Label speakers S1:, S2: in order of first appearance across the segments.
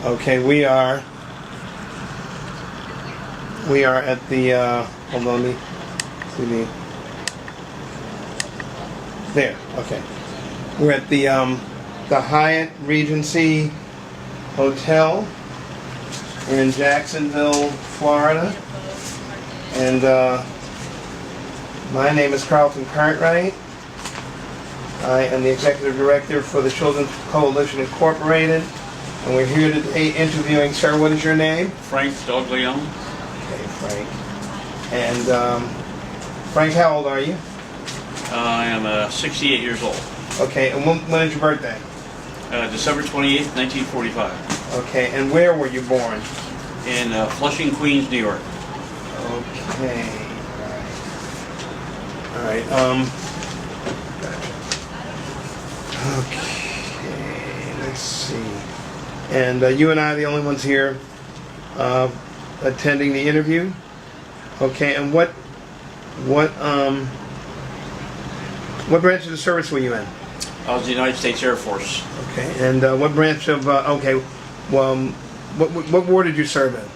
S1: Okay, we are at the, hold on, let me see me. There, okay. We're at the Hyatt Regency Hotel. We're in Jacksonville, Florida. And my name is Carlton Cartwright. I am the Executive Director for the Children's Coalition Incorporated. And we're here today interviewing, sir, what is your name?
S2: Frank Doglione.
S1: Okay, Frank. And Frank, how old are you?
S2: I am 68 years old.
S1: Okay, and when is your birthday?
S2: December 28th, 1945.
S1: Okay, and where were you born?
S2: In Flushing, Queens, New York.
S1: Okay, all right. Okay, let's see. And you and I are the only ones here attending the interview. Okay, and what branch of the service were you in?
S2: I was in the United States Air Force.
S1: Okay, and what branch of? Okay, well, what war did you serve in?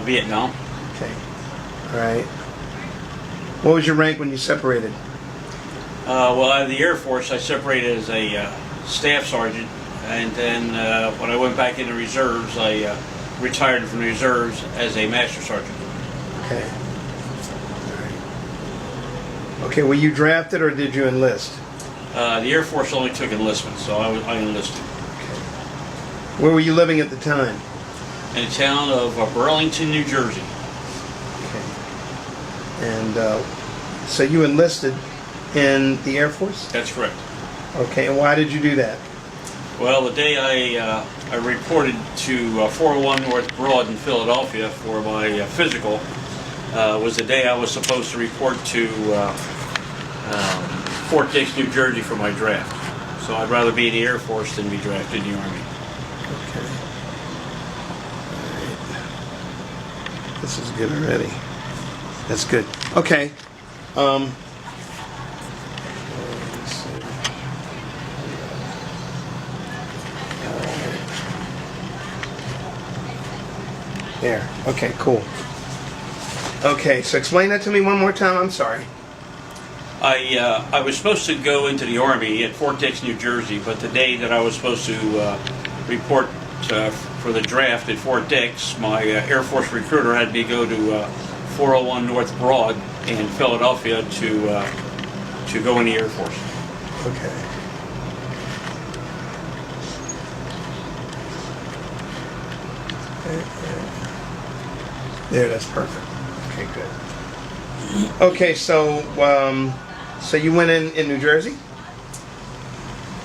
S2: Vietnam.
S1: Okay, all right. What was your rank when you separated?
S2: Well, out of the Air Force, I separated as a staff sergeant, and then when I went back into reserves, I retired from the reserves as a master sergeant.
S1: Okay. All right. Okay, were you drafted or did you enlist?
S2: The Air Force only took enlistment, so I enlisted.
S1: Okay. Where were you living at the time?
S2: In the town of Burlington, New Jersey.
S1: Okay. And so you enlisted in the Air Force?
S2: That's correct.
S1: Okay, and why did you do that?
S2: Well, the day I reported to 401 North Broad in Philadelphia for my physical was the day I was supposed to report to Fort Dix, New Jersey for my draft. So I'd rather be in the Air Force than be drafted in the Army.
S1: Okay. All right. This is good already. That's good. Okay. Let's see. There. Okay, cool. Okay, so explain that to me one more time. I'm sorry.
S2: I was supposed to go into the Army at Fort Dix, New Jersey, but the day that I was supposed to report for the draft at Fort Dix, my Air Force recruiter had me go to 401 North Broad in Philadelphia to go in the Air Force.
S1: Okay. There, that's perfect. Okay, good. Okay, so so you went in New Jersey?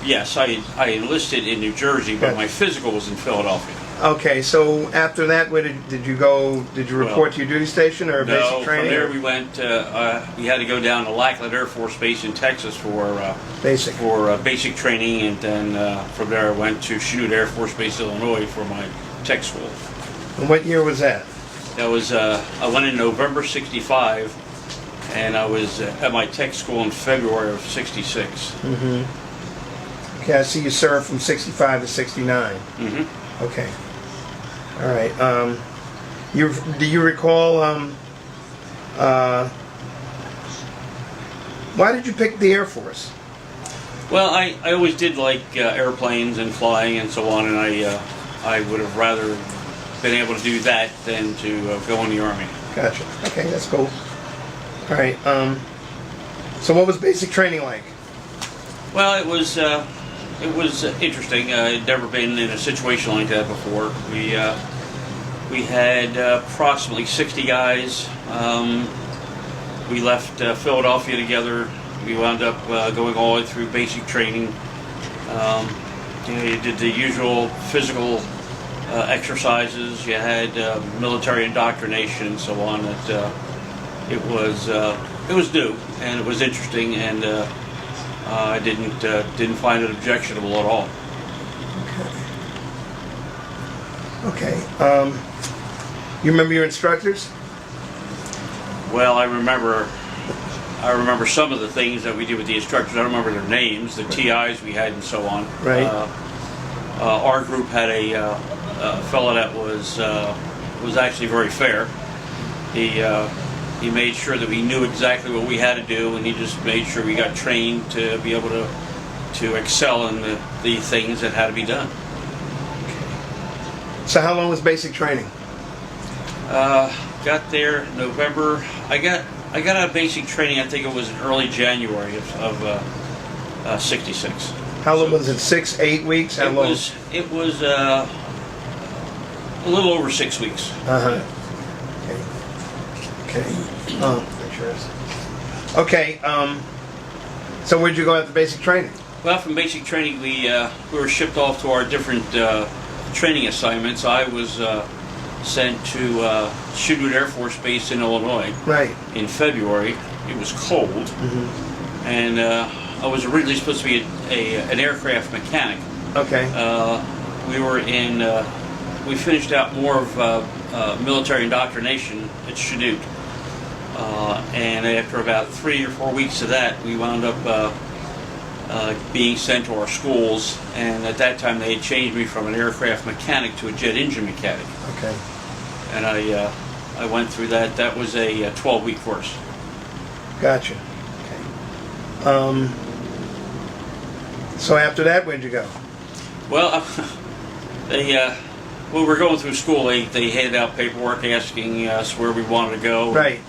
S2: Yes, I enlisted in New Jersey, but my physical was in Philadelphia.
S1: Okay, so after that, where did you go? Did you report to your duty station or basic training?
S2: No, from there we went. We had to go down to Lackland Air Force Base in Texas for basic training, and then from there I went to Chanute Air Force Base, Illinois, for my tech school.
S1: And what year was that?
S2: That was I went in November '65, and I was at my tech school in February of '66.
S1: Mm-hmm. Okay, I see you served from '65 to '69.
S2: Mm-hmm.
S1: Okay. All right. Do you recall? Why did you pick the Air Force?
S2: Well, I always did like airplanes and flying and so on, and I would have rather been able to do that than to go in the Army.
S1: Gotcha. Okay, that's cool. All right. So what was basic training like?
S2: Well, it was interesting. I'd never been in a situation like that before. We had approximately 60 guys. We left Philadelphia together. We wound up going all the way through basic training. You did the usual physical exercises. You had military indoctrination and so on. It was new and it was interesting, and I didn't find it objectionable at all.
S1: Okay. You remember your instructors?
S2: Well, I remember some of the things that we did with the instructors. I don't remember their names, the TIs we had, and so on.
S1: Right.
S2: Our group had fellow that was actually very fair. He made sure that we knew exactly what we had to do, and he just made sure we got trained to be able to excel in the things that had to be done.
S1: So how long was basic training?
S2: Got there November. I got out of basic training. I think it was in early January of '66.
S1: How long was it? 6, 8 weeks? How long?
S2: It was a little over 6 weeks.
S1: Okay. Pictures. Okay. So where'd you go after basic training?
S2: Well, from basic training, we were shipped off to our different training assignments. I was sent to Chinook Air Force Base in Illinois.
S1: Right. In
S2: February. It was cold, and I was originally supposed to be an aircraft mechanic.
S1: Okay.
S2: We finished out more of military indoctrination at Chinook, and after about 3 or 4 weeks of that, we wound up being sent to our schools, and at that time they had changed me from an aircraft mechanic to a jet engine mechanic.
S1: Okay.
S2: And I went through that. That was a 12-week course.
S1: Gotcha. Okay. So after that, where'd you go?
S2: Well, when we were going through school, they handed out paperwork asking us where we wanted to go.
S1: Right.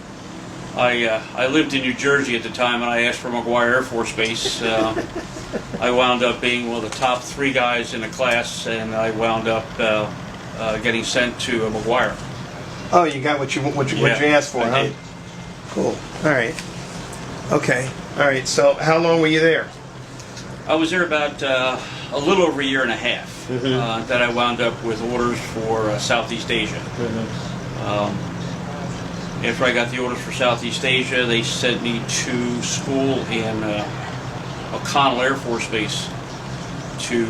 S2: I lived in New Jersey at the time, and I asked for McGuire Air Force Base. I wound up being one of the top 3 guys in the class, and I wound up getting sent to McGuire.
S1: Oh, you got what you asked for,
S2: I
S1: huh?
S2: did.
S1: Cool. All right. Okay. All right. So how long were you there?
S2: I was there about a little over a year and a half. Then I wound up with orders for Southeast Asia. After I got the orders for Southeast Asia, they sent me to school in O'Connell Air Force Base to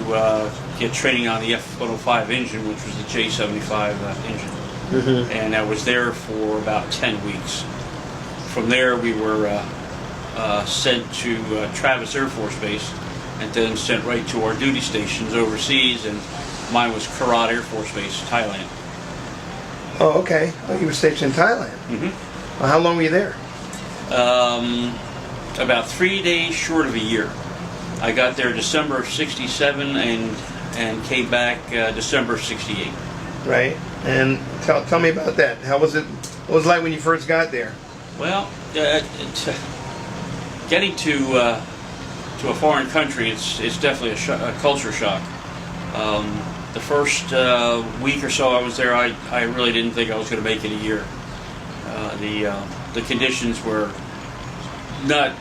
S2: get training on the F-105 engine, which was the J-75 engine. And I was there for about 10 weeks. From there, we were sent to Travis Air Force Base, and then sent right to our duty stations overseas, and mine was Karat Air Force Base, Thailand.
S1: Oh, okay. Oh, you were stationed in Thailand. Well, how long were you there?
S2: About 3 days short of a year. I got there December of '67 and came back December of '68. Right.
S1: And tell me about that. How was it? What was it like when you first got there?
S2: Well, getting to a foreign country, it's definitely a culture shock. The first week or so I was there, I really didn't think I was going to make it a year. The conditions were not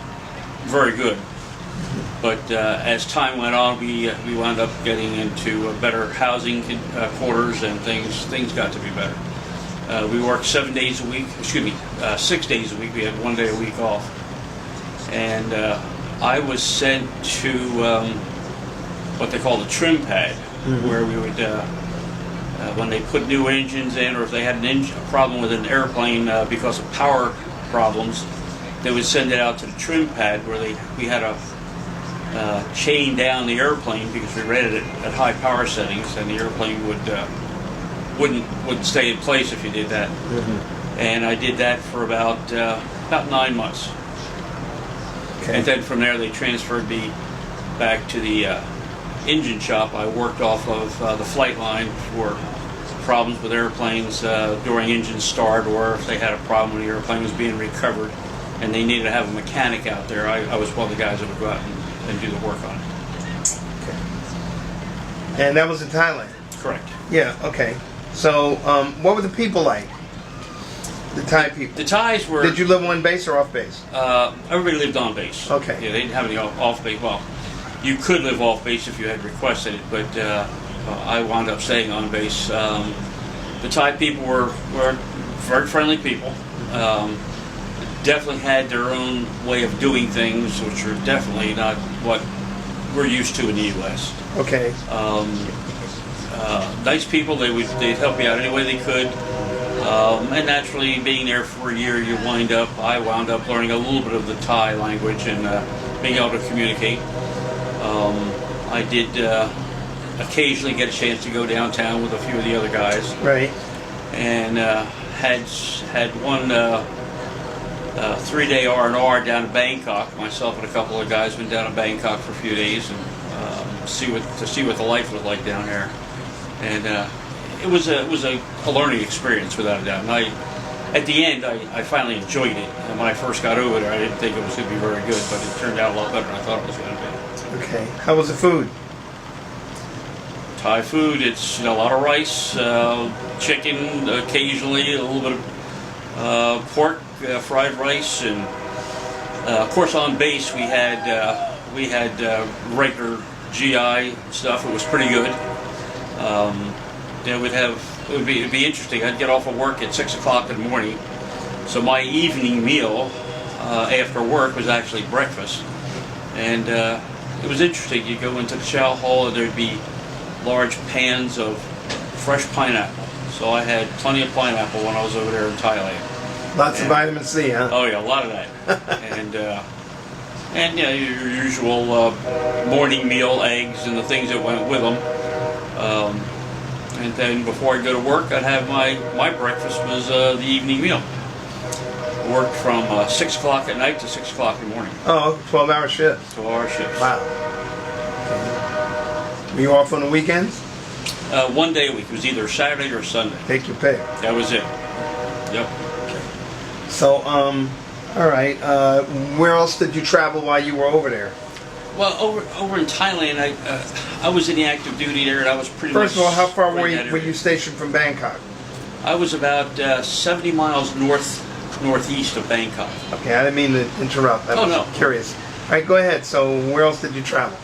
S2: very good, but as time went on, we wound up getting into better housing quarters, and things got to be better. We worked 7 days a week. 6 days a week. We had 1 day a week off, and I was sent to what they call the trim pad, where we would, when they put new engines in, or if they had a problem with an airplane because of power problems, they would send it out to the trim pad where we had to chain down the airplane because we rated it at high power settings, and the airplane wouldn't stay in place if you did that. And I did that for about 9 months. Okay. And then from there they transferred me back to the engine shop. I worked off of the flight line for problems with airplanes during engine start, or if they had a problem when the airplane was being recovered and they needed to have a mechanic out there. I was one of the guys that would go out and do the work on it.
S1: Okay. And that was in Thailand?
S2: Correct.
S1: Yeah, okay. So what were the people like? The Thai people?
S2: The Thais were...
S1: Did you live on base or off base?
S2: Everybody lived on base.
S1: Okay.
S2: Yeah, they didn't have any off base. Well, you could live off base if you had requested it, but I wound up staying on base. The Thai people were very friendly people. Definitely had their own way of doing things, which are definitely not what we're used to in the U.S.
S1: Okay.
S2: Nice people. They'd help you out any way they could. And naturally, being there for a year, I wound up learning a little bit of the Thai language and being able to communicate. I did occasionally get a chance to go downtown with a few of the other guys.
S1: Right.
S2: And had one 3-day R&R down in Bangkok. Myself and a couple of guys went down to Bangkok for a few days and see what the life was like down there. And it was a learning experience without a doubt. And at the end, I finally enjoyed it. And when I first got over there, I didn't think it was going to be very good, but it turned out a lot better than I thought it was going to be.
S1: Okay. How was the food?
S2: Thai food, it's a lot of rice, chicken, occasionally a little bit of pork, fried rice, and of course on base we had regular GI stuff. It was pretty good. It'd be interesting. I'd get off of work at 6 o'clock in the morning, so my evening meal after work was actually breakfast, and it was interesting. You go into the chow hall and there'd be large pans of fresh pineapple. So I had plenty of pineapple when I was over there in Thailand.
S1: Lots of vitamin C, huh?
S2: Oh yeah, a lot of that. and yeah, your usual morning meal, eggs and the things that went with them. And then before I go to work, I'd have my breakfast was the evening meal. Worked from 6 o'clock at night to 6 o'clock in the morning.
S1: Oh, 12-hour shifts.
S2: 12-hour shifts.
S1: Wow. Were you off on the weekends?
S2: One day a week. It was either Saturday or Sunday.
S1: Take your pick.
S2: That was it. Yep.
S1: So, all right. Where else did you travel while you were over there?
S2: Well, over in Thailand, I was in the active duty there, and I was pretty much...
S1: First of all, how far were
S2: right
S1: you stationed from Bangkok?
S2: I was about 70 miles northeast of Bangkok.
S1: Okay, I didn't mean to interrupt. I was curious. All right, go ahead. So, where else did you travel?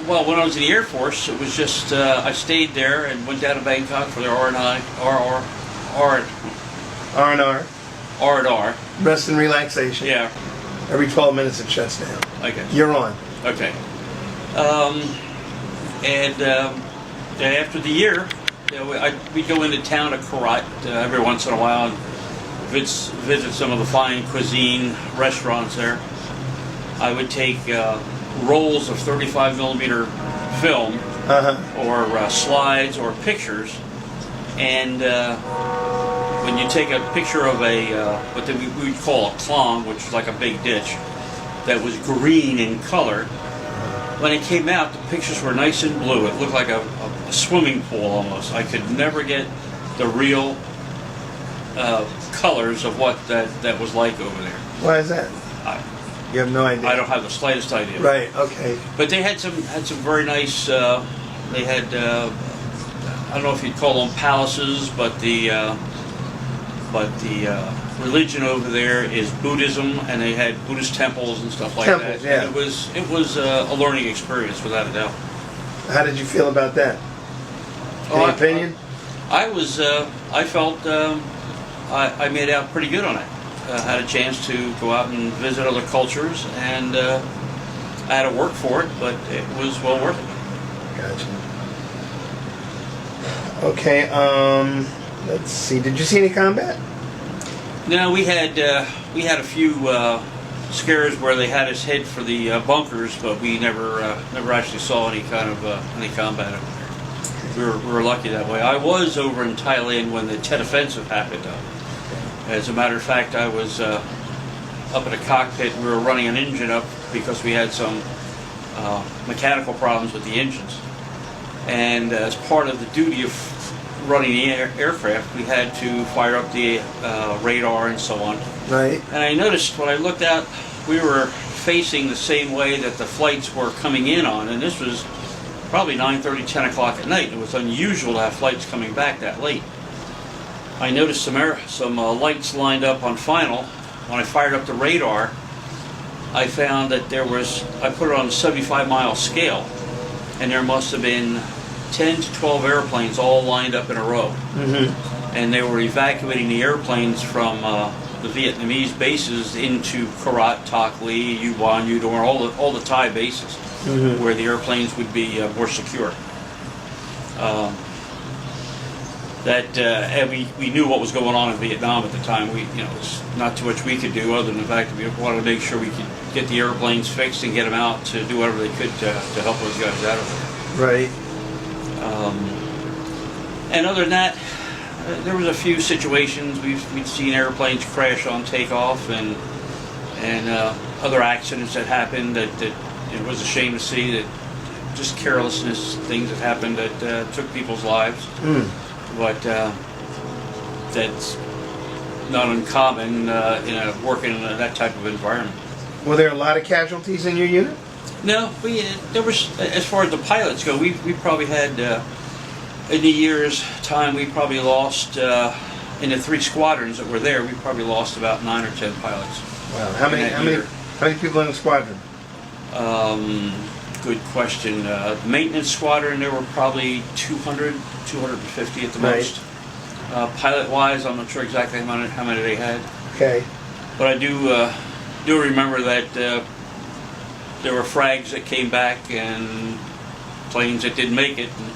S2: Well, when I was in the Air Force, it was just I stayed there and went down to Bangkok for their R&R. R&R.
S1: Rest and relaxation.
S2: Yeah.
S1: Every 12 minutes it shuts down.
S2: Okay.
S1: You're on.
S2: Okay. After the year, we'd go into town to Korat every once in a while and visit some of the fine cuisine restaurants there. I would take rolls of 35 millimeter film or slides or pictures, and when you take a picture of what we would call a klong, which is like a big ditch that was green in color, when it came out the pictures were nice and blue. It looked like a swimming pool almost. I could never get the real colors of what that was like over there.
S1: Why is that? You have no idea.
S2: I don't have the slightest idea.
S1: Right. Okay.
S2: But they had some very nice. They had I don't know if you'd call them palaces, but the religion over there is Buddhism, and they had Buddhist temples and stuff like that.
S1: Yeah.
S2: And it was a learning experience without a doubt.
S1: How did you feel about that? Any opinion?
S2: I felt I made out pretty good on it. Had a chance to go out and visit other cultures, and I had to work for it, but it was well worth it.
S1: Gotcha. Okay. Let's see. Did you see any combat?
S2: No, we had a few scares where they had us head for the bunkers, but we never actually saw any kind of any combat over there. We were lucky that way. I was over in Thailand when the Tet Offensive happened. As a matter of fact, I was up in a cockpit. We were running an engine up because we had some mechanical problems with the engines. And as part of the duty of running the aircraft, we had to fire up the radar and so on.
S1: Right.
S2: And I noticed when I looked out, we were facing the same way that the flights were coming in on, and this was probably 9:30, 10 o'clock at night. It was unusual to have flights coming back that late. I noticed some lights lined up on final. When I fired up the radar, I found that I put it on a 75-mile scale, and there must have been 10 to 12 airplanes all lined up in a row. Mm-hmm. And they were evacuating the airplanes from the Vietnamese bases into Korat, Tak Lee, Yuan, Udon, all the Thai bases, mm-hmm. where the airplanes would be more secure. And we knew what was going on in Vietnam at the time. There's not too much we could do other than the fact that we wanted to make sure we could get the airplanes fixed and get them out to do whatever they could to help those guys out of there.
S1: Right.
S2: And other than that, there was a few situations we'd seen airplanes crash on takeoff, and other accidents that happened that it was a shame to see, that just carelessness, things that happened that took people's lives. But that's not uncommon working in that type of environment.
S1: Were there a lot of casualties in your unit?
S2: No, there was, as far as the pilots go, we probably had in the year's time we probably lost in the 3 squadrons that were there, we probably lost about 9 or 10 pilots.
S1: Wow. How many people in the squadron?
S2: Good question. Maintenance squadron, there were probably 200, 250 at the
S1: Right.
S2: most. Pilot-wise, I'm not sure exactly how many they had.
S1: Okay.
S2: But I do remember that there were frags that came back and planes that didn't make it. And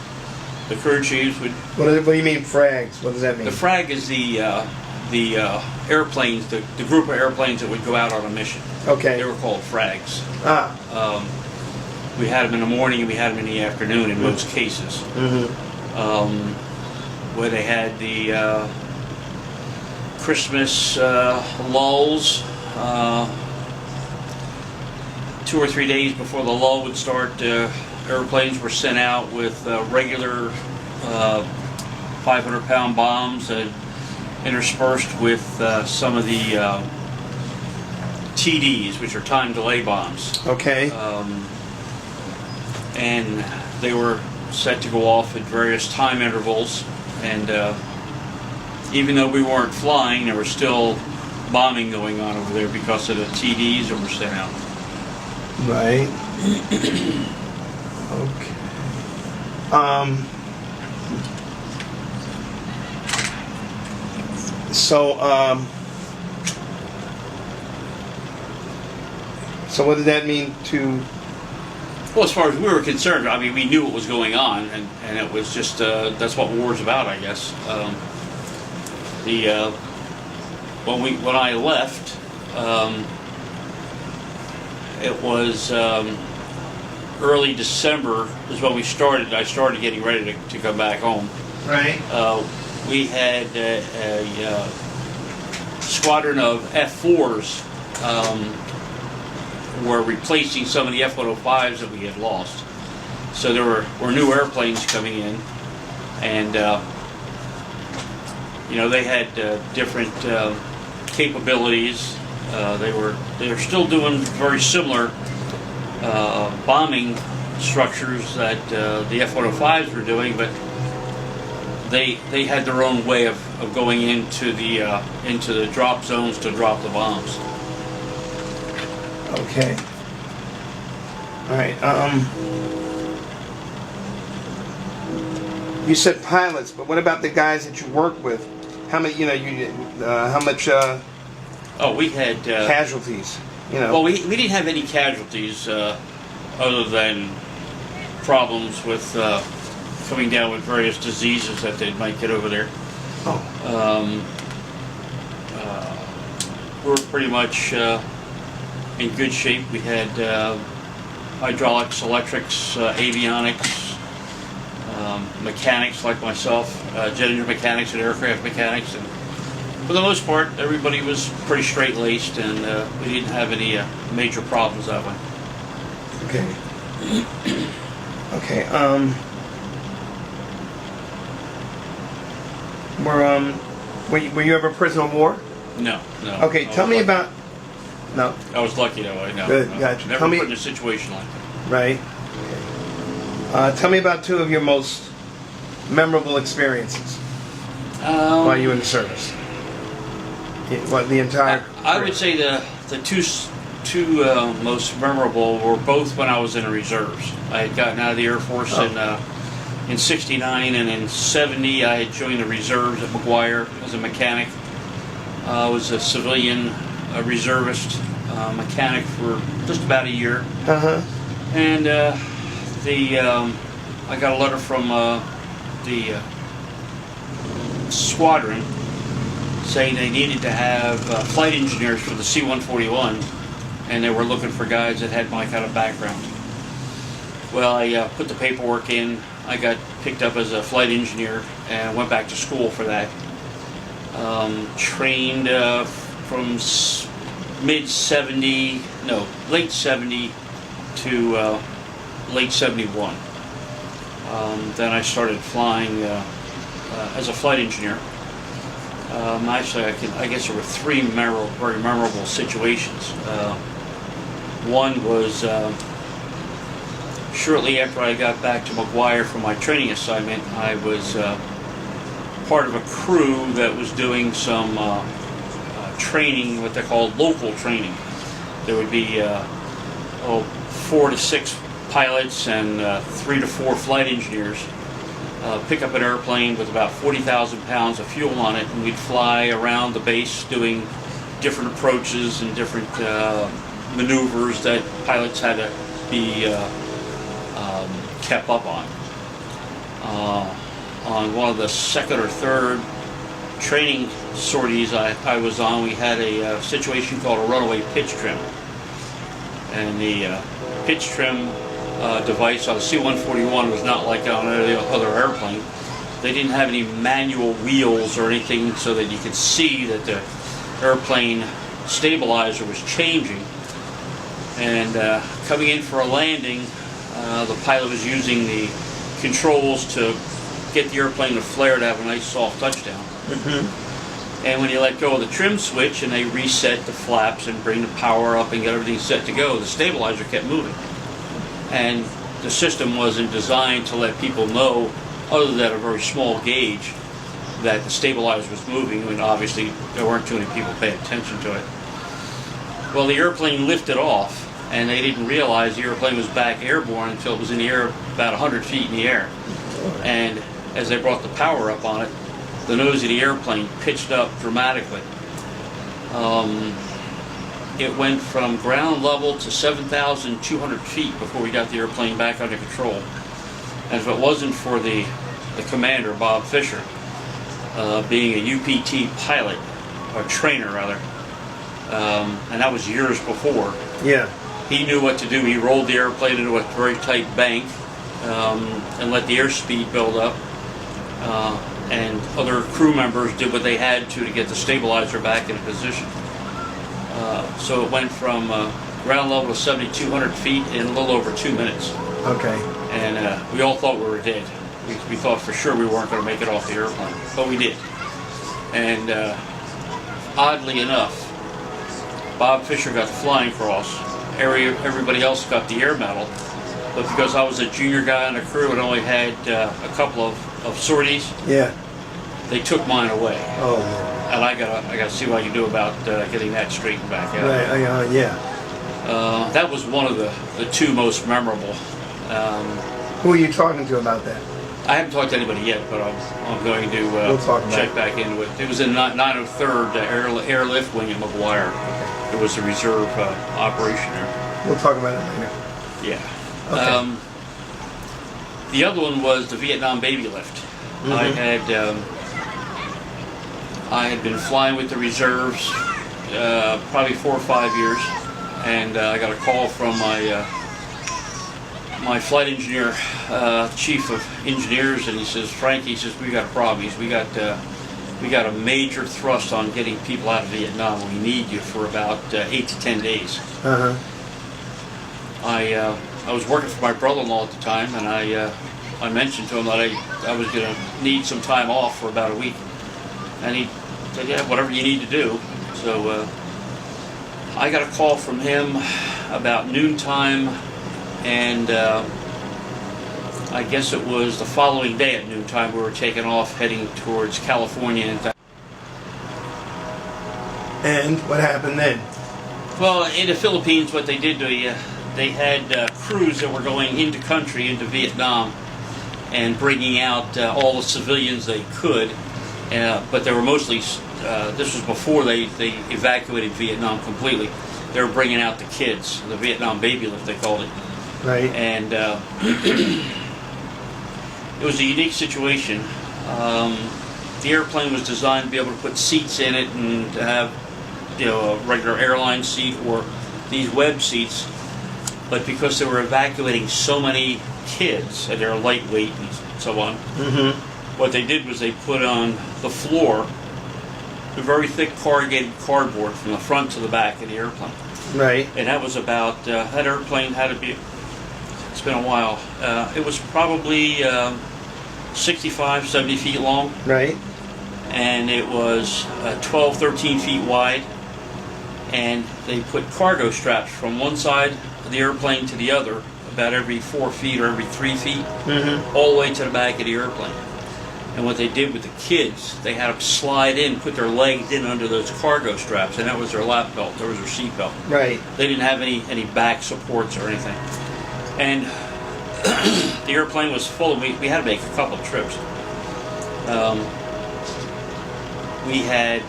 S2: the crew chiefs would.
S1: What do you mean frags? What does that mean?
S2: The frag is the airplanes, the group of airplanes that would go out on a mission.
S1: Okay.
S2: They were called frags.
S1: Ah.
S2: We had them in the morning and we had them in the afternoon in most cases. Where they had the Christmas lulls, 2 or 3 days before the lull would start, airplanes were sent out with regular 500-pound bombs interspersed with some of the TDs, which are time delay bombs.
S1: Okay.
S2: And they were set to go off at various time intervals, and even though we weren't flying, there was still bombing going on over there because of the TDs that were sent out.
S1: Right. Okay. So what did that mean to?
S2: Well, as far as we were concerned, I mean, we knew what was going on, and it was just that's what war's about, I guess. When I left, it was early December is when we started. I started getting ready to come back home.
S1: Right.
S2: We had a squadron of F-4s. Were replacing some of the F-105s that we had lost. So there were new airplanes coming in, and they had different capabilities. They were still doing very similar bombing structures that the F-105s were doing, but they had their own way of going into the drop zones to drop the bombs.
S1: Okay. All right. You said pilots, but what about the guys that you work with? How many? How much?
S2: We had
S1: casualties.
S2: Well, we didn't have any casualties other than problems with coming down with various diseases that they might get over there.
S1: Oh.
S2: We're pretty much in good shape. We had hydraulics, electrics, avionics, mechanics like myself, jet engine mechanics and aircraft mechanics, and for the most part, everybody was pretty straight-laced, and we didn't have any major problems that way.
S1: Okay. Okay. Were you ever a prisoner of war?
S2: No.
S1: Okay. Tell me about. No.
S2: I was lucky that way. No.
S1: Good.
S2: No.
S1: Gotcha.
S2: Never put in a situation like that.
S1: Right. Okay. Tell me about 2 of your most memorable experiences while you were in the service. The entire.
S2: I would say the two most memorable were both when I was in the reserves. I had gotten out of the Air Force in '69, and in '70 I had joined the reserves at McGuire as a mechanic. I was a civilian reservist mechanic for just about a year. And I got a letter from the squadron saying they needed to have flight engineers for the C-141, and they were looking for guys that had my kind of background. Well, I put the paperwork in. I got picked up as a flight engineer and went back to school for that. Trained from late 70 to late 71. Then I started flying as a flight engineer. Actually, I guess there were three very memorable situations. One was shortly after I got back to McGuire for my training assignment. I was part of a crew that was doing some training, what they call local training. There would be 4 to 6 pilots and 3 to 4 flight engineers pick up an airplane with about 40,000 pounds of fuel on it, and we'd fly around the base doing different approaches and different maneuvers that pilots had to be kept up on. On one of the second or third training sorties I was on, we had a situation called a runaway pitch trim. And the pitch trim device on the C-141 was not like on any other airplane. They didn't have any manual wheels or anything so that you could see that the airplane stabilizer was changing. And coming in for a landing, the pilot was using the controls to get the airplane to flare to have a nice soft touchdown. Mm-hmm. And when you let go of the trim switch and they reset the flaps and bring the power up and get everything set to go, the stabilizer kept moving. And the system wasn't designed to let people know, other than a very small gauge, that the stabilizer was moving. I mean, obviously there weren't too many people paying attention to it. Well, the airplane lifted off, and they didn't realize the airplane was back airborne until it was in the air about 100 feet in the air. And as they brought the power up on it, the nose of the airplane pitched up dramatically. It went from ground level to 7,200 feet before we got the airplane back under control. And if it wasn't for the commander, Bob Fisher, being a UPT pilot, or trainer rather, and that was years before.
S1: Yeah.
S2: He knew what to do. He rolled the airplane into a very tight bank and let the airspeed build up. And other crew members did what they had to get the stabilizer back in position. So it went from ground level to 7,200 feet in a little over 2 minutes.
S1: Okay.
S2: And we all thought we were dead. We thought for sure we weren't going to make it off the airplane, but we did. And oddly enough, Bob Fisher got the flying cross. Everybody else got the air medal. But because I was a junior guy on the crew and only had a couple of sorties,
S1: yeah,
S2: they took mine away.
S1: Oh.
S2: And I gotta see what I can do about getting that straightened back out.
S1: Right. Yeah.
S2: That was one of the two most memorable.
S1: Who are you talking to about that?
S2: I haven't talked to anybody yet, but I'm going to
S1: we'll
S2: check back into it. It was in 903rd Airlift Wing at McGuire. Okay. It was a reserve operation there.
S1: We'll talk about it later.
S2: Yeah.
S1: Okay.
S2: The other one was the Vietnam baby lift. Mm-hmm. I had been flying with the reserves probably 4 or 5 years, and I got a call from my flight engineer, chief of engineers, and he says, "Frank," he says, "we got a problem. He says, we got a major thrust on getting people out of Vietnam. We need you for about 8 to 10 days."
S1: Uh-huh.
S2: I was working for my brother-in-law at the time, and I mentioned to him that I was going to need some time off for about a week. And he said, "Yeah, whatever you need to do." So I got a call from him about noontime, and I guess it was the following day at noontime we were taking off heading towards California.
S1: And what happened then?
S2: Well, in the Philippines, what they did, they had crews that were going into country, into Vietnam, and bringing out all the civilians they could. But they were mostly, this was before they evacuated Vietnam completely. They were bringing out the kids, the Vietnam baby lift, they called it.
S1: Right.
S2: And it was a unique situation. The airplane was designed to be able to put seats in it and to have, a regular airline seat or these web seats. but because they were evacuating so many kids and they're lightweight and so on, what they did was they put on the floor a very thick corrugated cardboard from the front to the back of the airplane.
S1: Right.
S2: And that was about, that airplane had to be, it's been a while, it was probably 65, 70 feet long.
S1: Right.
S2: And it was 12, 13 feet wide. And they put cargo straps from one side of the airplane to the other, about every 4 feet or every 3 feet, all the way to the back of the airplane. And what they did with the kids, they had them slide in, put their legs in under those cargo straps, and that was their lap belt, that was their seat belt.
S1: Right.
S2: They didn't have any back supports or anything. And the airplane was full, and we had to make a couple of trips. We had,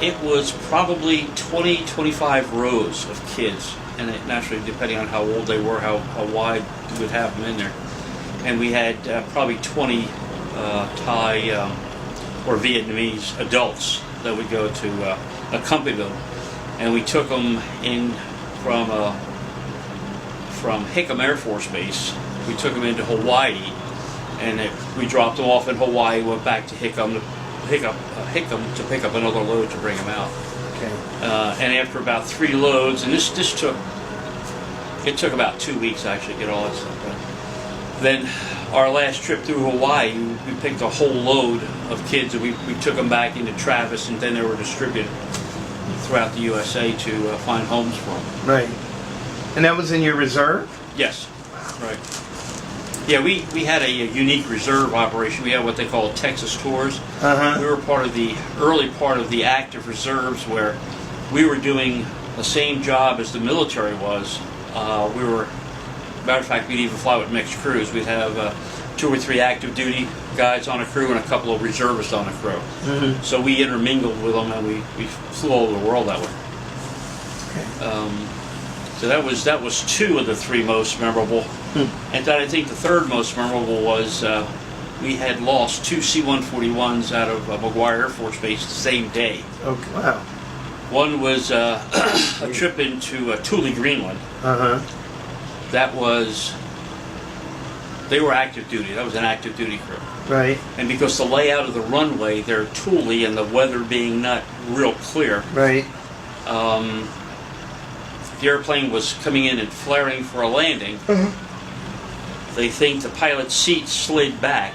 S2: it was probably 20, 25 rows of kids, and it, naturally, depending on how old they were, how wide we would have them in there. And we had probably 20 Thai or Vietnamese adults that would go to accompany them. And we took them in from Hickam Air Force Base. We took them into Hawaii, and we dropped them off in Hawaii, went back to Hickam to pick up another load to bring them out.
S1: Okay.
S2: And after about 3 loads, and this took about 2 weeks actually to get all that stuff done. Then our last trip through Hawaii, we picked a whole load of kids, and we took them back into Travis, and then they were distributed throughout the USA to find homes for them.
S1: Right. And that was in your reserve?
S2: Yes. Right. Yeah, we had a unique reserve operation. We had what they call Texas tours. We were part of the early part of the active reserves, where we were doing the same job as the military was. Matter of fact, we'd even fly with mixed crews. We'd have 2 or 3 active duty guys on a crew and a couple of reservists on a crew. So we intermingled with them, and we flew all over the world that way. So that was 2 of the 3 most memorable. And then I think the 3rd most memorable was we had lost 2 C-141s out of McGuire Air Force Base the same day.
S1: Okay. Wow.
S2: One was a trip into Thule, Greenland. They were active duty. That was an active duty crew.
S1: Right.
S2: And because the layout of the runway, they're Thule, and the weather being not real clear,
S1: Right.
S2: The airplane was coming in and flaring for a landing. They think the pilot's seat slid back.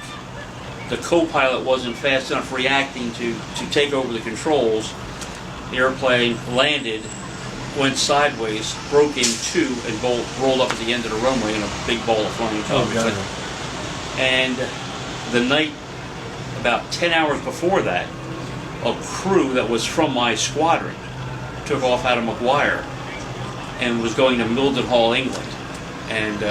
S2: The co-pilot wasn't fast enough reacting to take over the controls. The airplane landed, went sideways, broke in 2, and rolled up at the end of the runway in a big ball of flames.
S1: God.
S2: And the night, about 10 hours before that, a crew that was from my squadron took off out of McGuire and was going to Mildenhall, England. And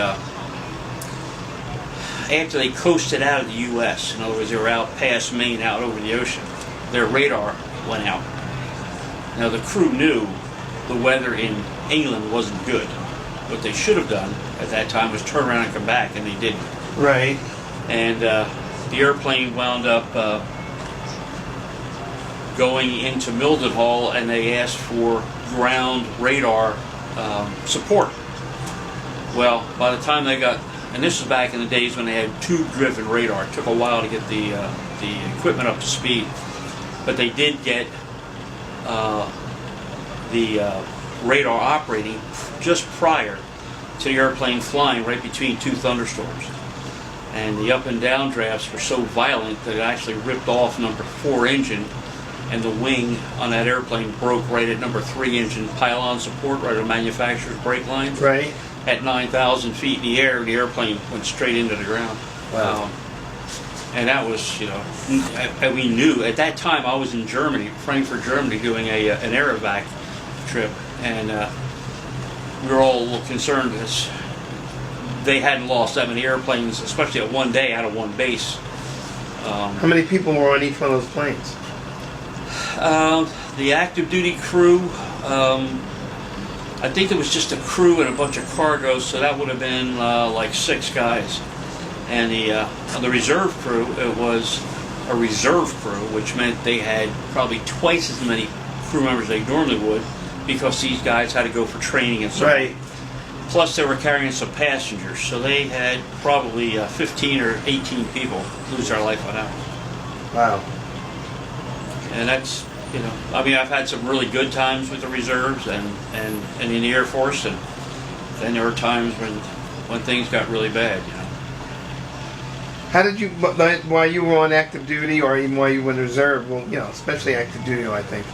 S2: after they coasted out of the U.S., in other words, they were out past Maine, out over the ocean, their radar went out. Now the crew knew the weather in England wasn't good. What they should have done at that time was turn around and come back, and they didn't.
S1: Right.
S2: And the airplane wound up going into Mildenhall, and they asked for ground radar support. Well, by the time they got, and this was back in the days when they had tube-driven radar. It took a while to get the equipment up to speed, but they did get the radar operating just prior to the airplane flying right between 2 thunderstorms. And the up and down drafts were so violent that it actually ripped off number 4 engine, and the wing on that airplane broke right at number 3 engine pylon support, right on manufacturer's brake lines.
S1: Right.
S2: At 9,000 feet in the air, the airplane went straight into the ground.
S1: Wow.
S2: And that was, and we knew at that time I was in Germany, Frankfurt, Germany, doing an air evac trip, and we were all a little concerned because they hadn't lost that many airplanes, especially at one day out of one base.
S1: How many people were on each one of those planes?
S2: The active duty crew, I think there was just a crew and a bunch of cargo, so that would have been like 6 guys. And the reserve crew, it was a reserve crew, which meant they had probably twice as many crew members as they normally would, because these guys had to go for training and so on.
S1: Right.
S2: Plus, they were carrying some passengers, so they had probably 15 or 18 people lose their life on that one.
S1: Wow.
S2: And that's, you know, I mean, I've had some really good times with the reserves and in the Air Force, and then there were times when things got really bad, you know.
S1: How did you, while you were on active duty, or even while you were in reserve, well, you know, especially active duty, I think,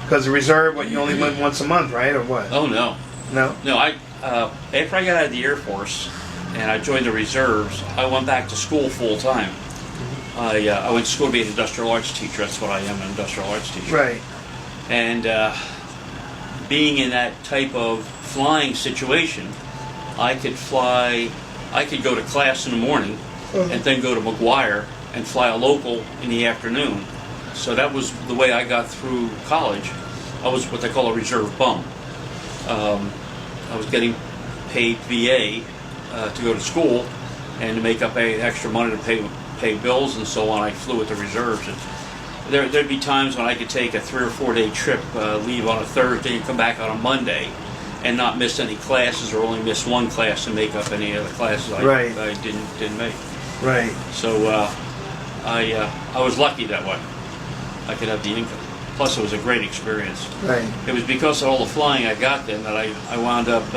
S1: because the reserve, what, you only went once a month, right, or what?
S2: Oh, no.
S1: No?
S2: No, after I got out of the Air Force and I joined the reserves, I went back to school full time. I went to school to be an industrial arts teacher. That's what I am, an industrial arts teacher.
S1: Right.
S2: And being in that type of flying situation, I could go to class in the morning and then go to McGuire and fly a local in the afternoon. So that was the way I got through college. I was what they call a reserve bum. I was getting paid VA to go to school and to make up extra money to pay bills and so on. I flew with the reserves. And there'd be times when I could take a 3 or 4 day trip, leave on a Thursday and come back on a Monday, and not miss any classes, or only miss one class and make up any other classes I didn't make.
S1: Right.
S2: So I was lucky that way. I could have the income. Plus, it was a great experience.
S1: Right.
S2: It was because of all the flying I got then that I wound up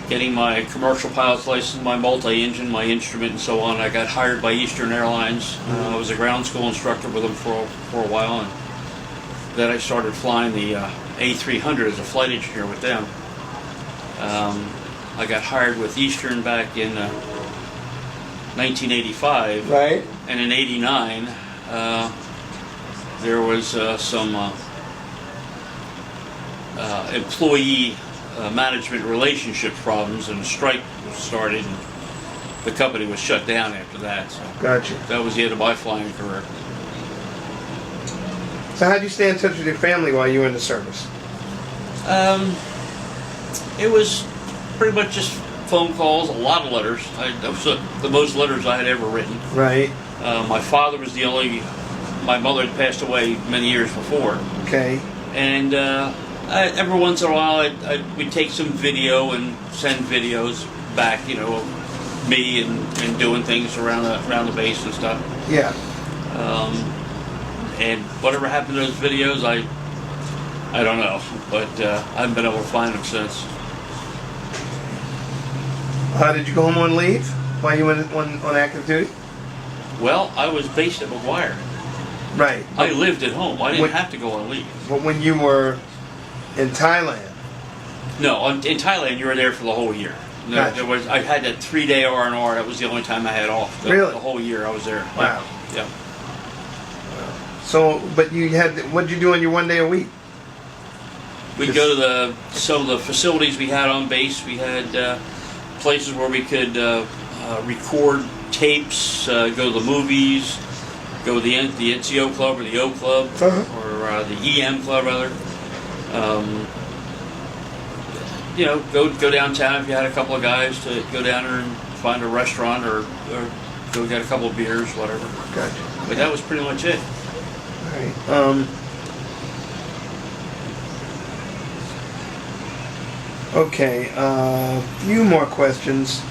S2: getting my commercial pilot's license, my multi-engine, my instrument, and so on. I got hired by Eastern Airlines. I was a ground school instructor with them for a while, and then I started flying the A300 as a flight engineer with them. I got hired with Eastern back in 1985.
S1: Right.
S2: And in '89, there was some employee management relationship problems, and a strike started, and the company was shut down after that. So
S1: Gotcha.
S2: that was the end of my flying career.
S1: So how'd you stay in touch with your family while you were in the service?
S2: It was pretty much just phone calls, a lot of letters. That was the most letters I had ever written.
S1: Right.
S2: My father was the only. My mother had passed away many years before.
S1: Okay.
S2: And every once in a while, we'd take some video and send videos back, you know, of me and doing things around the base and stuff.
S1: Yeah.
S2: And whatever happened to those videos, I don't know, but I haven't been able to find them since.
S1: Did you go home on leave while you went on active duty?
S2: Well, I was based at McGuire.
S1: Right.
S2: I lived at home. I didn't have to go on leave.
S1: But when you were in Thailand?
S2: No, in Thailand you were there for the whole year. No,
S1: Gotcha.
S2: I had that 3-day R&R. That was the only time I had off.
S1: Really?
S2: The whole year I was there.
S1: Wow.
S2: Yeah.
S1: So, but you had, what did you do on your 1 day a week?
S2: We'd go to some of the facilities we had on base. We had places where we could record tapes, go to the movies, go to the NCO club or the O club, or the EM club rather. You know, go downtown if you had a couple of guys to go down there and find a restaurant or go get a couple of beers, whatever.
S1: Gotcha.
S2: But that was pretty much it.
S1: All right. Okay, a few more questions.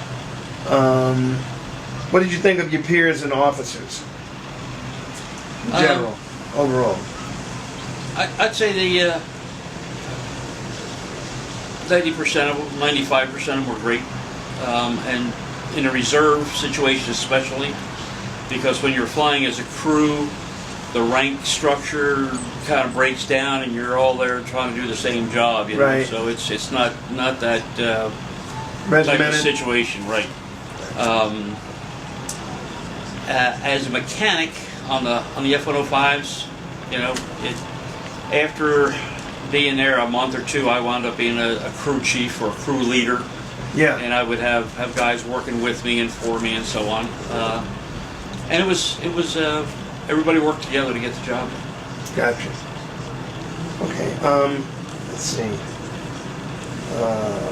S1: What did you think of your peers and officers? In general, overall.
S2: I'd say the 90% of them, 95% of them were great. And in a reserve situation especially, because when you're flying as a crew, the rank structure kind of breaks down, and you're all there trying to do the same job. You know?
S1: Right.
S2: So it's not that type of
S1: Regimented?
S2: situation, right? As a mechanic on the F-105s, you know, after being there a month or two, I wound up being a crew chief or a crew leader.
S1: Yeah.
S2: And I would have guys working with me and for me and so on. And it was everybody worked together to get the job done.
S1: Gotcha. Okay. Let's see. Okay.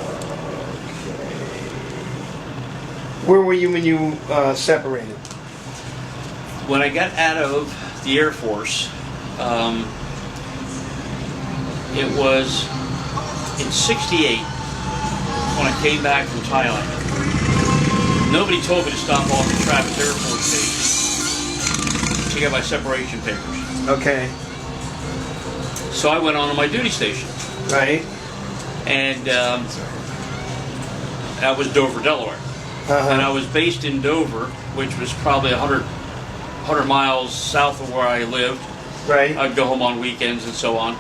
S1: Where were you when you separated?
S2: When I got out of the Air Force, It was in '68 when I came back from Thailand. Nobody told me to stop off at Travis Air Force Base to get my separation papers.
S1: Okay.
S2: So I went on to my duty station.
S1: Right.
S2: And that was Dover, Delaware. And I was based in Dover, which was probably 100 miles south of where I lived.
S1: Right.
S2: I'd go home on weekends and so on.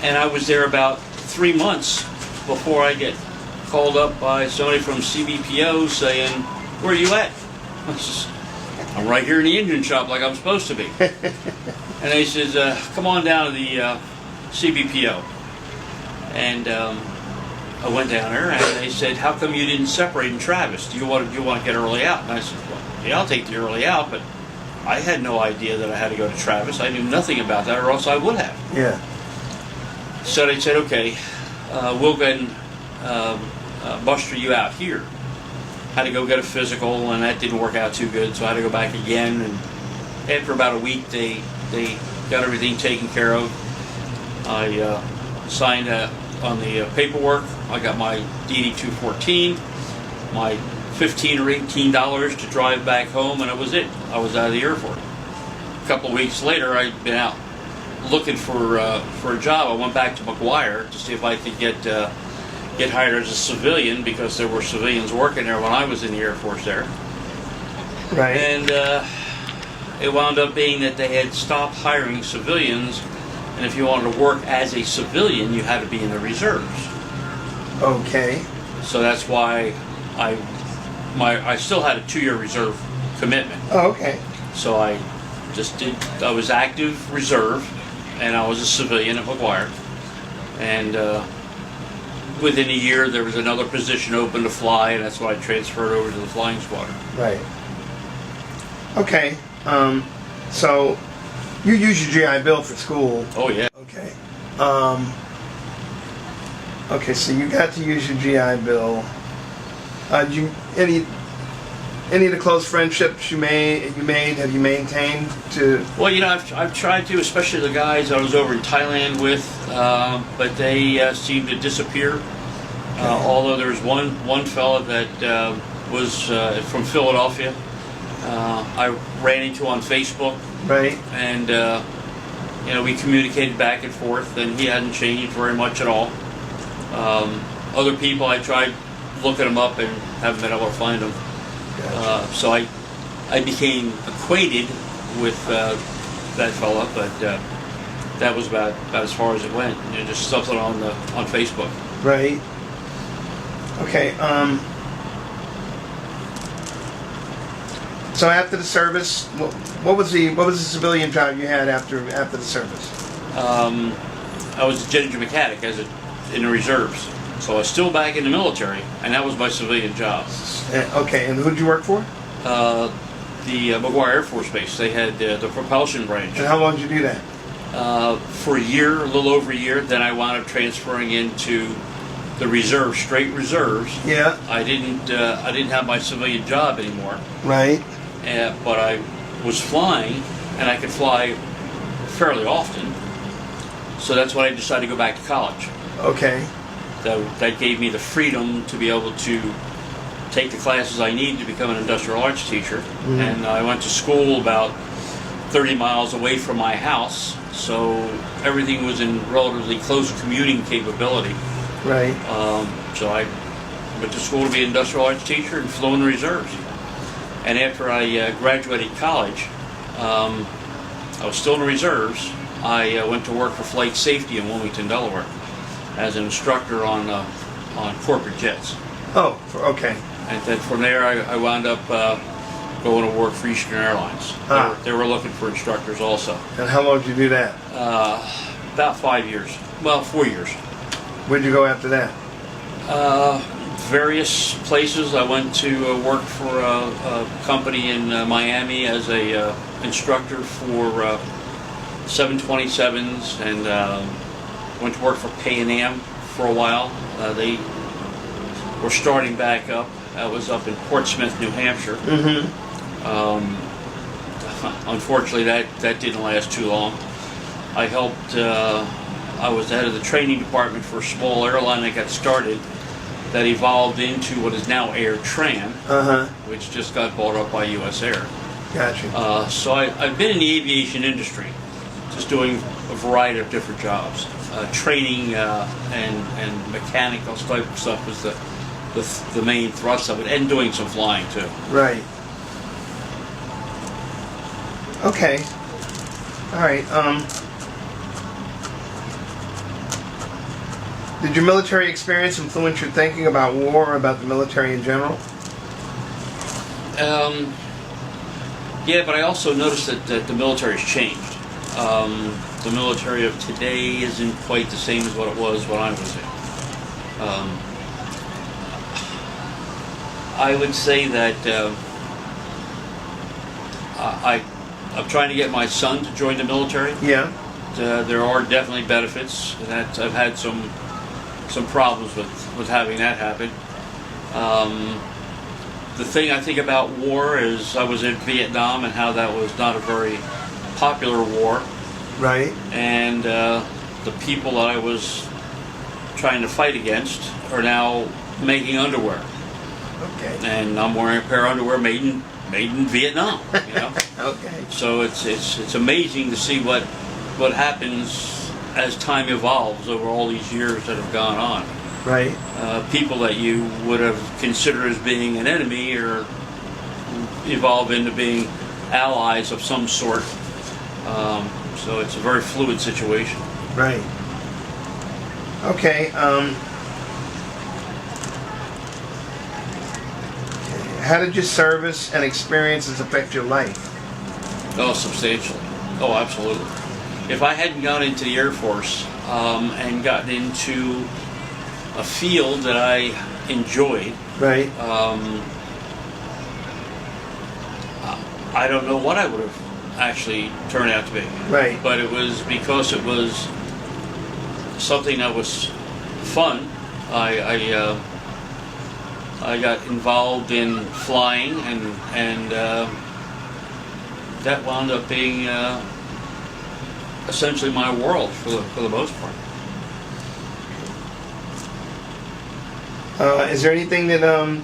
S2: And I was there about 3 months before I get called up by somebody from CBPO saying, "Where are you at?" I says, "I'm right here in the engine shop like I'm supposed to be." And they says, "Come on down to the CBPO." And I went down there, and they said, "How come you didn't separate in Travis? Do you want to get early out?" And I said, "Well, yeah, I'll take the early out, but I had no idea that I had to go to Travis. I knew nothing about that, or else I would have."
S1: Yeah.
S2: So they said, "Okay, we'll go ahead and muster you out here." Had to go get a physical, and that didn't work out too good, so I had to go back again. And after about a week, they got everything taken care of. I signed on the paperwork. I got my DD-214, my $15 or $18 to drive back home, and it was it. I was out of the Air Force. A couple of weeks later, I'd been out looking for a job. I went back to McGuire to see if I could get hired as a civilian, because there were civilians working there when I was in the Air Force there.
S1: Right.
S2: And it wound up being that they had stopped hiring civilians, and if you wanted to work as a civilian, you had to be in the reserves.
S1: Okay.
S2: So that's why I still had a 2-year reserve commitment.
S1: Oh, okay.
S2: So I was active reserve, and I was a civilian at McGuire. And within a year, there was another position open to fly, and that's why I transferred over to the flying squadron.
S1: Right. Okay. So you use your GI Bill for school.
S2: Oh, yeah.
S1: Okay. Okay, so you got to use your GI Bill. Any of the close friendships you made have you maintained to?
S2: Well, I've tried to, especially the guys I was over in Thailand with, but they seemed to disappear. Although there was one fella that was from Philadelphia, I ran into on Facebook.
S1: Right.
S2: And we communicated back and forth, and he hadn't changed very much at all. Other people, I tried looking them up and haven't been able to find them.
S1: Gotcha.
S2: So I became acquainted with that fella, but that was about as far as it went. Just something on Facebook.
S1: Right. Okay. So after the service, what was the civilian job you had after the service?
S2: I was a jet engine mechanic in the reserves. So I was still back in the military, and that was my civilian job.
S1: Okay, and who did you work for?
S2: The McGuire Air Force Base. They had the propulsion branch.
S1: And how long did you do that?
S2: For a year, a little over a year. Then I wound up transferring into the reserve, straight reserves.
S1: Yeah.
S2: I didn't have my civilian job anymore.
S1: Right.
S2: But I was flying, and I could fly fairly often. So that's when I decided to go back to college.
S1: Okay.
S2: That gave me the freedom to be able to take the classes I needed to become an industrial arts teacher. Mm-hmm. And I went to school about 30 miles away from my house, so everything was in relatively close commuting capability.
S1: Right.
S2: So I went to school to be an industrial arts teacher and flew in the reserves. And after I graduated college, I was still in the reserves. I went to work for Flight Safety in Wilmington, Delaware, as an instructor on corporate jets.
S1: Oh, okay.
S2: And then from there, I wound up going to work for Eastern Airlines. They were looking for instructors also.
S1: And how long did you do that?
S2: About 5 years. Well, 4 years.
S1: Where'd you go after that?
S2: Various places. I went to work for a company in Miami as a instructor for 727s, and went to work for P&M for a while. They were starting back up. I was up in Portsmouth, New Hampshire. Mm-hmm. Unfortunately, that didn't last too long. I helped. I was the head of the training department for a small airline that got started, that evolved into what is now Air Tran, which just got bought up by U.S. Air.
S1: Gotcha.
S2: So I've been in the aviation industry, just doing a variety of different jobs. Training and mechanical type of stuff was the main thrust of it, and doing some flying too.
S1: Right. Okay. All right. Did your military experience influence your thinking about war or about the military in general?
S2: Yeah, but I also noticed that the military has changed. The military of today isn't quite the same as what it was when I was in. I would say that I'm trying to get my son to join the military.
S1: Yeah.
S2: There are definitely benefits. That I've had some problems with having that happen. The thing I think about war is I was in Vietnam and how that was not a very popular war.
S1: Right.
S2: And the people that I was trying to fight against are now making underwear.
S1: Okay.
S2: And I'm wearing a pair of underwear made in Vietnam. You know.
S1: Okay.
S2: So it's amazing to see what happens as time evolves over all these years that have gone on.
S1: Right.
S2: People that you would have considered as being an enemy or evolve into being allies of some sort. So it's a very fluid situation.
S1: Right. Okay. How did your service and experiences affect your life?
S2: Oh, substantially. Oh, absolutely. If I hadn't gone into the Air Force and gotten into a field that I enjoyed,
S1: right,
S2: I don't know what I would have actually turned out to be.
S1: Right.
S2: But it was because it was something that was fun. I got involved in flying, and that wound up being essentially my world for the most part.
S1: Is there anything that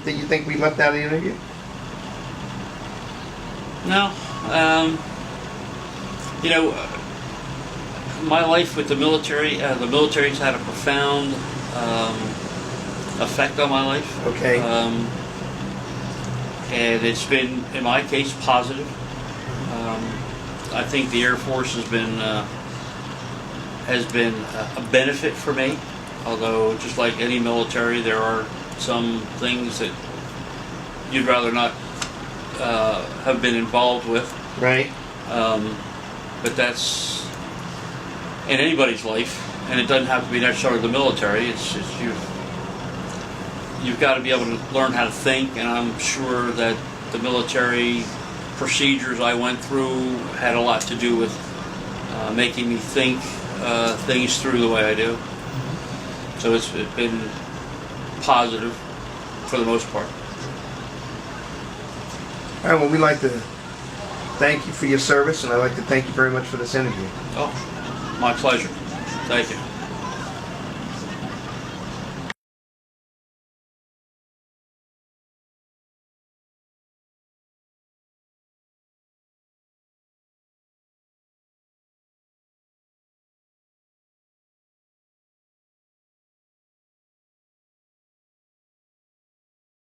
S1: you think we left out of the interview?
S2: No. You know, my life with the military's had a profound effect on my life.
S1: Okay.
S2: And it's been, in my case, positive. I think the Air Force has been a benefit for me. Although, just like any military, there are some things that you'd rather not have been involved with.
S1: Right.
S2: But that's in anybody's life, and it doesn't have to be necessarily the military. It's you've got to be able to learn how to think, and I'm sure that the military procedures I went through had a lot to do with making me think things through the way I do. So it's been positive for the most part.
S1: All right, well, we'd like to thank you for your service, and I'd like to thank you very much for this interview.
S2: Oh, my pleasure. Thank you.